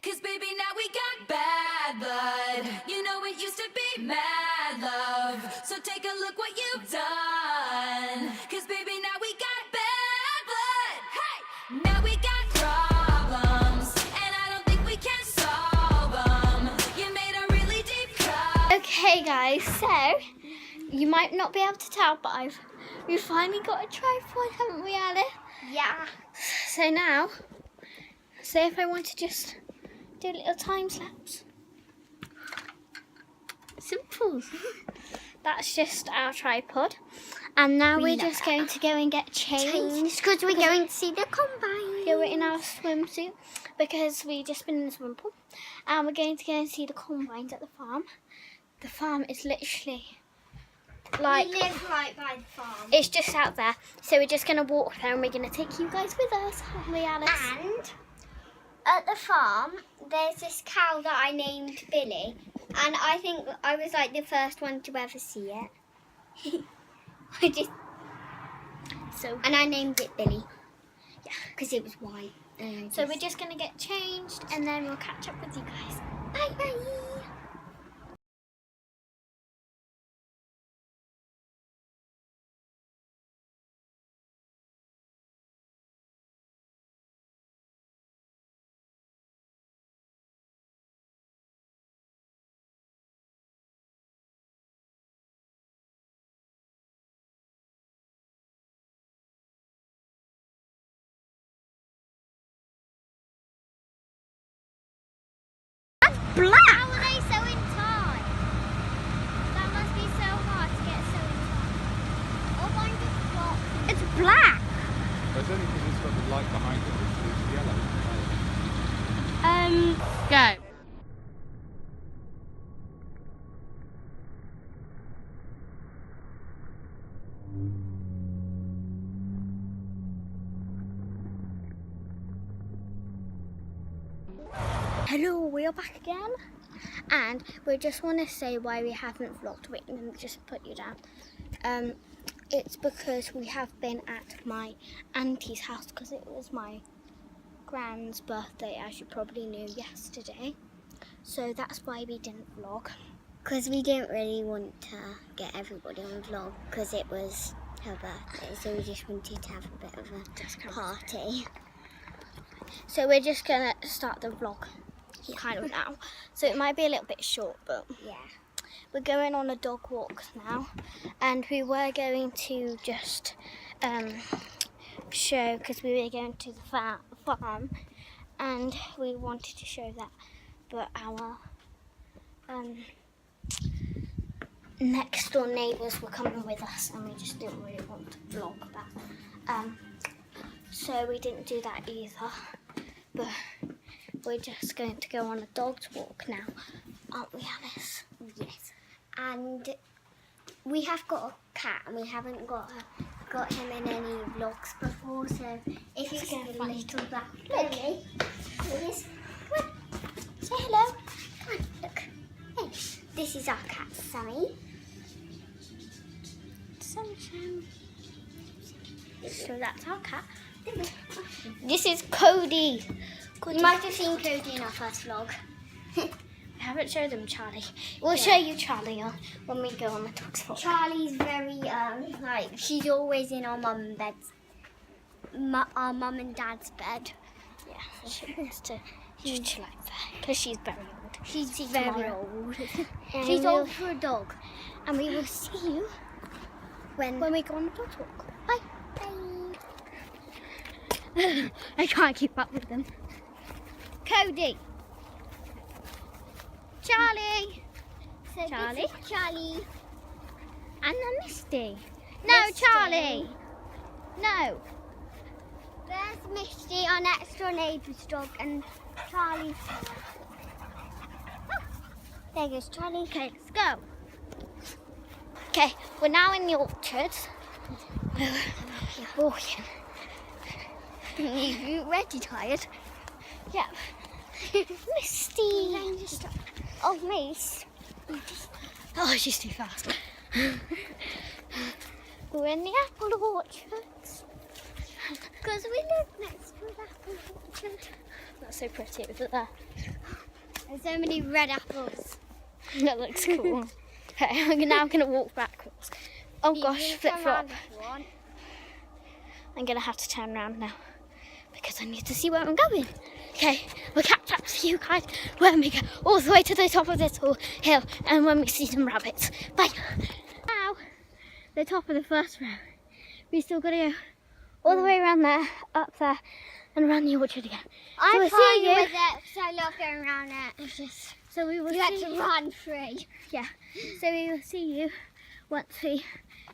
'Cause baby, now we got bad blood. You know it used to be mad love. So take a look what you've done. 'Cause baby, now we got bad blood. Hey! Now we got problems, and I don't think we can solve them. You made a really deep cut. Okay guys, so you might not be able to tell, but we finally got a tripod, haven't we, Alice? Yeah. So now, say if I want to just do a little time lapse. Simple. That's just our tripod. And now we're just going to go and get changed. Because we're going to see the combine. Yeah, we're in our swimsuit because we've just been in the swimming pool. And we're going to go and see the combines at the farm. The farm is literally like... We live right by the farm. It's just out there. So we're just going to walk there and we're going to take you guys with us, aren't we, Alice? And at the farm, there's this cow that I named Billy. And I think I was like the first one to ever see it. And I named it Billy. Yeah, because it was white. So we're just going to get changed and then we'll catch up with you guys. Bye bye. Black! How are they sewing tie? That must be so hard to get sewing tie. Oh, mine just dropped. It's black! That's only because it's got the light behind it, which is yellow. Go. Hello, we are back again, and we just want to say why we haven't vlogged. Wait, let me just put you down. It's because we have been at my auntie's house because it was my grand's birthday, as you probably knew, yesterday. So that's why we didn't vlog. Because we didn't really want to get everybody on vlog because it was her birthday, so we just wanted to have a bit of a party. So we're just gonna start the vlog kind of now. So it might be a little bit short, but Yeah. we're going on a dog walk now, and we were going to just show, because we were going to the farm and we wanted to show that, but our next door neighbours were coming with us and we just didn't really want to vlog that, so we didn't do that either. But we're just going to go on a dog's walk now, aren't we, Alice? Yes. And we have got a cat and we haven't got him in any vlogs before, so if you see a little black belly, please, come on, say hello. Come on, look. Hey, this is our cat, Sammy. Sunshine. So that's our cat. This is Cody. You might have seen Cody in our first vlog. We haven't showed him Charlie. We'll show you Charlie when we go on the dog's walk. Charlie's very, like, she's always in our mum and dad's, our mum and dad's bed. Yeah, she wants to chill out there because she's very old. She's See very tomorrow. old. And She's we'll- old for a dog. And we will see you when we go on the dog's walk. Bye. Bye. I can't keep up with them. Cody. Charlie. So Charlie? This is Charlie. And then Misty. No, Misty. Charlie. No. There's Misty, our next door neighbour's dog, and Charlie. Oh, there goes Charlie. Okay, let's go. Okay, we're now in the orchard. We're walking. You ready, tired? Yeah. Misty. Oh, Miss. Oh, she's too fast. We're in the apple orchards. Because we live next to the apple orchard. That's so pretty over there. There's so many red apples. That looks cool. Okay, I'm gonna walk backwards. Oh gosh, flip flop. I'm gonna have to turn around now because I need to see where I'm going. Okay, we'll catch up to you guys when we go all the way to the top of this hill and when we see some rabbits. Bye. Now, the top of the first row. We still gotta go all the way around there, up there, and around the orchard again. I'm we'll fine see you. with it because I love going around it. It's just So we will you had see to you. run free. Yeah. So we will see you once we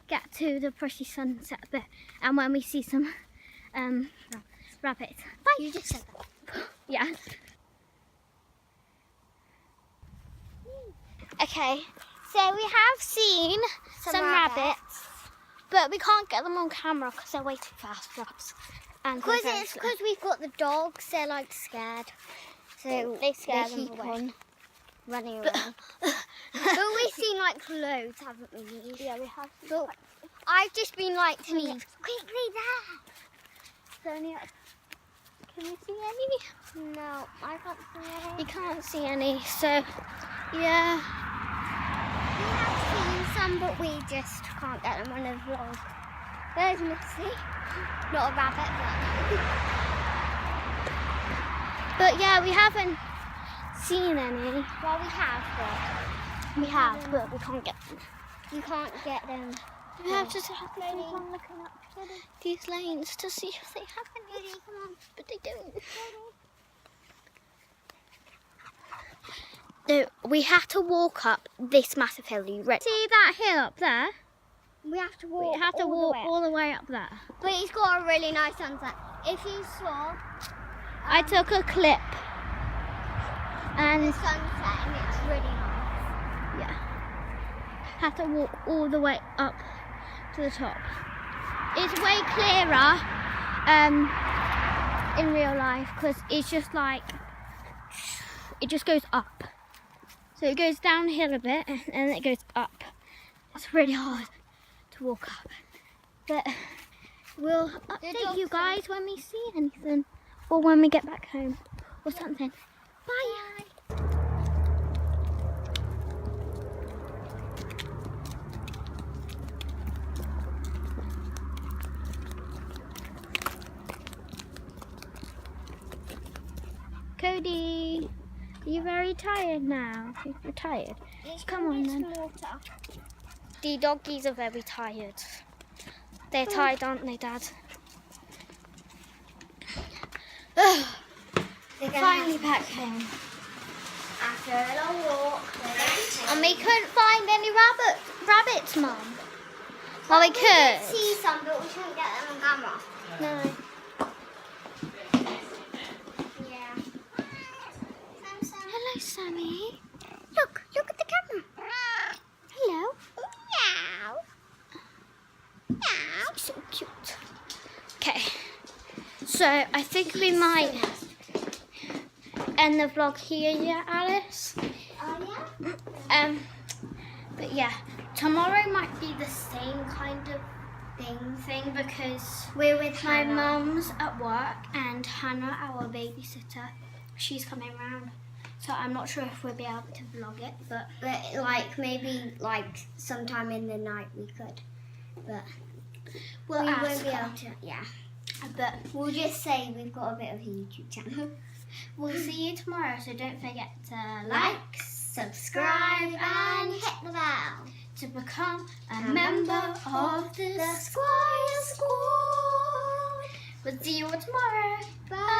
get to the pretty sunset bit and when we see some rabbits. Bye. You just said that. Yeah. Okay. So we have seen some rabbits, but we can't get them on camera because they're way too fast for us. And Because it's because we've got the dogs. They're like scared, so they scare them keep away. on running around. But we've seen like loads, haven't we? Yeah, we have. But I've just been like to leave quickly there. Only up. Can you see any? No, I can't see any. You can't see any, so yeah. We have seen some, but we just can't get them on a vlog. There's Missy. Not a rabbit, But yeah, we haven't seen any. well, we have, We have, but we can't get them. but you can't get them. We have to have to keep on looking up these lanes to see if they have any. Come on. But they don't. No, we have to walk up this massive hill. You ready? See that hill up there? We have to walk. We have to walk all the way up there. But it's got a really nice sunset. If you saw I took a clip. the And sunset, and it's really nice. yeah, have to walk all the way up to the top. It's way clearer in real life because it's just like, it just goes up. So it goes downhill a bit and then it goes up. It's really hard to walk up. But we'll update you guys when we see anything or when we get back home or something. Bye. Cody, are you very tired now? You're tired. Come on then. The doggies are very tired. They're tired, aren't they, Dad? Finally back home. After a long walk, And we couldn't find any rabbits, Mum. Well, we we could. did see some, but we couldn't get them on camera. No. Yeah. Hello, Sammy. Look at the camera. Hello. Meow. Meow. So cute. Okay. So I think we might end the vlog here, yeah, Alice? Oh yeah? But yeah, tomorrow might be the same kind of thing because We're with my Hannah. mum's at work and Hannah, our babysitter, she's coming round. So I'm not sure if we'll be able to vlog it, but But like maybe like sometime in the night we could. But we'll we ask won't be her. able to. Yeah. But We'll just say we've got a bit of a YouTube channel. we'll see you tomorrow, so don't forget to Like, subscribe, and hit the bell. to become a member of the Squire Squad. We'll see you all tomorrow. Bye.